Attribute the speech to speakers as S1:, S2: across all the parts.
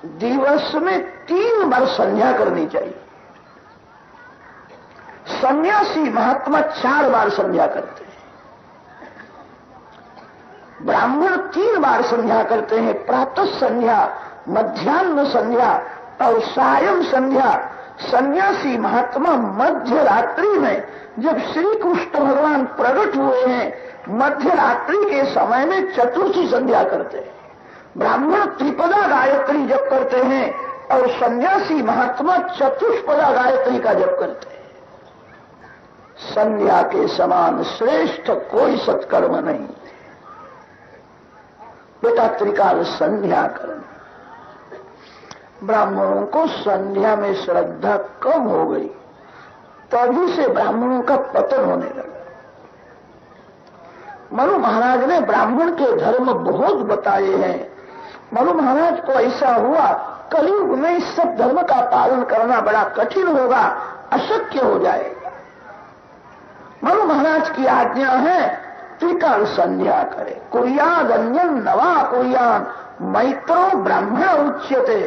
S1: दिवस में 3 बार संध्या करनी चाहिए। सन्यासी महात्मा 4 बार संध्या करते हैं। ब्राह्मण 3 बार संध्या करते हैं, प्रातः संध्या, मध्याह्न संध्या और सायं संध्या। सन्यासी महात्मा मध्य रात्रि में, जब श्री कृष्ण भगवान प्रकट हुए हैं, मध्य रात्रि के समय में चतुर्थी संध्या करते हैं। ब्राह्मण त्रिपदा गायत्री जप करते हैं और सन्यासी महात्मा चतुष्पदा गायत्री का जप करते हैं। संध्या के समान श्रेष्ठ कोई सत्कर्म नहीं। बेटा त्रिकाल संध्या करना। ब्राह्मणों को संध्या में श्रद्धा कम हो गई, तभी से ब्राह्मणों का पतन होने लगा। मनु महाराज ने ब्राह्मण के धर्म बहुत बताए हैं। मनु महाराज को ऐसा हुआ, कलयुग में इस सब धर्म का पालन करना बड़ा कठिन होगा, अशक्य हो जाएगा। मनु महाराज की आज्ञा है त्रिकाल संध्या करे। कुर्याद अन्यं नवा कुर्यान मैत्रो ब्राह्मण उच्यते।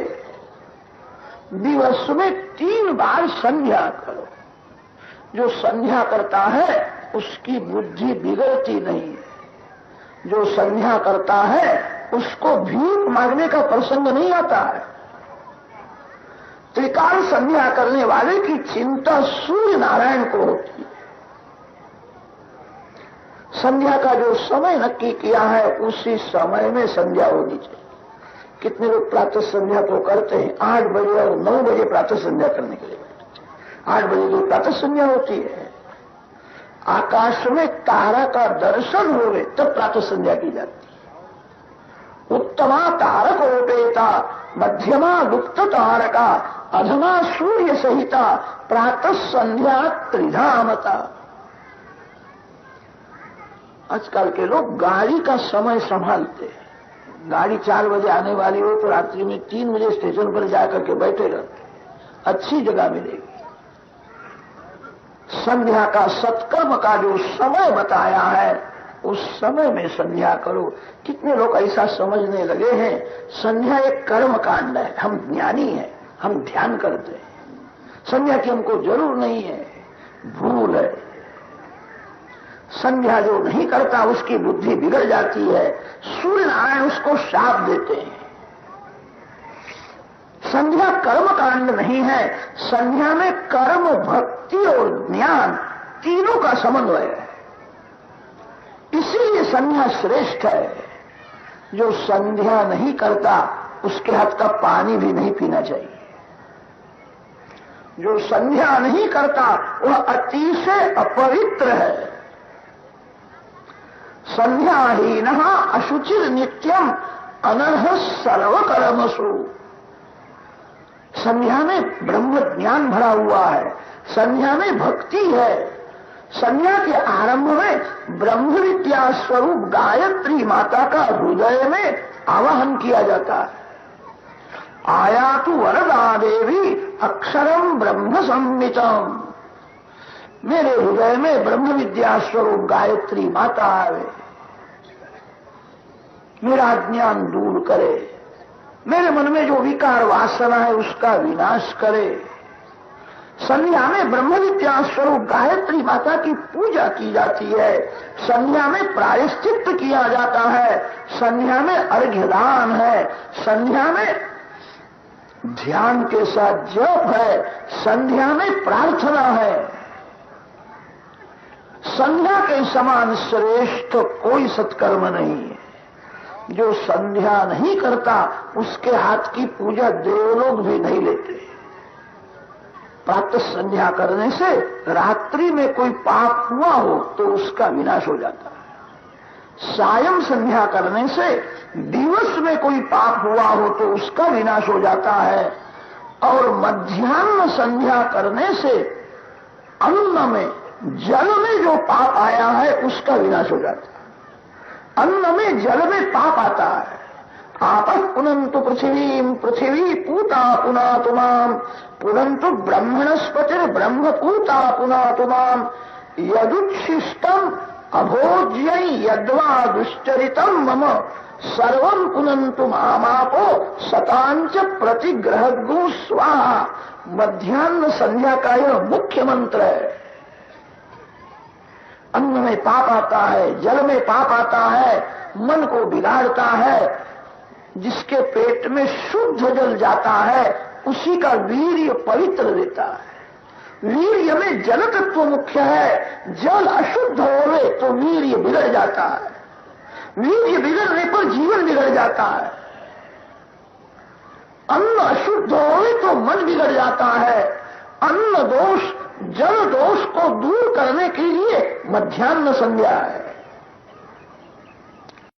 S1: दिवस में 3 बार संध्या करो। जो संध्या करता है उसकी बुद्धि बिगड़ती नहीं। जो संध्या करता है उसको भीख मांगने का प्रसंग नहीं आता है। त्रिकाल संध्या करने वाले की चिंता सूर्य नारायण को होती है। संध्या का जो समय नक्की किया है उसी समय में संध्या होनी चाहिए। कितने लोग प्रातः संध्या तो करते हैं, 8 बजे और 9 बजे प्रातः संध्या करने के लिए बैठते हैं। 8 बजे तो प्रातः संध्या होती है। आकाश में तारा का दर्शन होवे तब प्रातः संध्या की जाती है। उत्तमा तारक ओपेता, मध्यमा गुप्त तारका, अधमा सूर्य सहिता, प्रातः संध्या त्रिधामता। आजकल के लोग गाड़ी का समय संभालते हैं। गाड़ी 4 बजे आने वाली हो तो रात्रि में 3 बजे स्टेशन पर जाकर के बैठे रहते हैं, अच्छी जगह मिलेगी। संध्या का सत्कर्म का जो समय बताया है उस समय में संध्या करो। कितने लोग ऐसा समझने लगे हैं संध्या एक कर्म कांड है, हम ज्ञानी हैं, हम ध्यान करते हैं, संध्या की हमको जरूर नहीं है। भूल है। संध्या जो नहीं करता उसकी बुद्धि बिगड़ जाती है। सूर्य नारायण उसको शाप देते हैं। संध्या कर्म कांड नहीं है। संध्या में कर्म, भक्ति और ज्ञान तीनों का समन्वय है। इसीलिए संध्या श्रेष्ठ है। जो संध्या नहीं करता उसके हाथ का पानी भी नहीं पीना चाहिए। जो संध्या नहीं करता वह अतिशय अपवित्र है। संध्याहीनः अशुचिर नित्यम अनर्ह सर्वकर्मसु। संध्या में ब्रह्म ज्ञान भरा हुआ है। संध्या में भक्ति है। संध्या के आरंभ में ब्रह्म विद्या स्वरूप गायत्री माता का हृदय में आवाहन किया जाता है। आयातु वरदा देवी अक्षरम ब्रह्म संमितम। मेरे हृदय में ब्रह्म विद्या स्वरूप गायत्री माता आवे, मेरा ज्ञान दूर करे, मेरे मन में जो विकार वासना है उसका विनाश करे। संध्या में ब्रह्म विद्या स्वरूप गायत्री माता की पूजा की जाती है। संध्या में प्रायश्चित्त किया जाता है। संध्या में अर्घ्यदान है। संध्या में ध्यान के साथ जप है। संध्या में प्रार्थना है। संध्या के समान श्रेष्ठ कोई सत्कर्म नहीं है। जो संध्या नहीं करता उसके हाथ की पूजा देवलोग भी नहीं लेते। प्रातः संध्या करने से रात्रि में कोई पाप हुआ हो तो उसका विनाश हो जाता है। सायं संध्या करने से दिवस में कोई पाप हुआ हो तो उसका विनाश हो जाता है। और मध्याह्न संध्या करने से अन्न में, जल में जो पाप आया है उसका विनाश हो जाता है। अन्न में, जल में पाप आता है। आपः पुनन्तु पृथिवीं पृथिवी पूता पुनातु माम्, पुनन्तु ब्रह्मणस्पतिर् ब्रह्म पूता पुनातु माम्, यदुच्छिष्टम् अभोज्यै यद्वा दुश्चरितम् मम सर्वम पुनंतु मामापो शतांच प्रतिग्रह गु स्वाहा। मध्याह्न संध्या का यह मुख्य मंत्र है। अन्न में पाप आता है, जल में पाप आता है, मन को बिगाड़ता है। जिसके पेट में शुद्ध जल जाता है उसी का वीर्य पवित्र देता है। वीर्य में जल तत्व मुख्य है। जल अशुद्ध होवे तो वीर्य बिगड़ जाता है। वीर्य बिगड़ने पर जीवन बिगड़ जाता है। अन्न अशुद्ध होवे तो मन बिगड़ जाता है। अन्न दोष, जल दोष को दूर करने के लिए मध्याह्न संध्या है।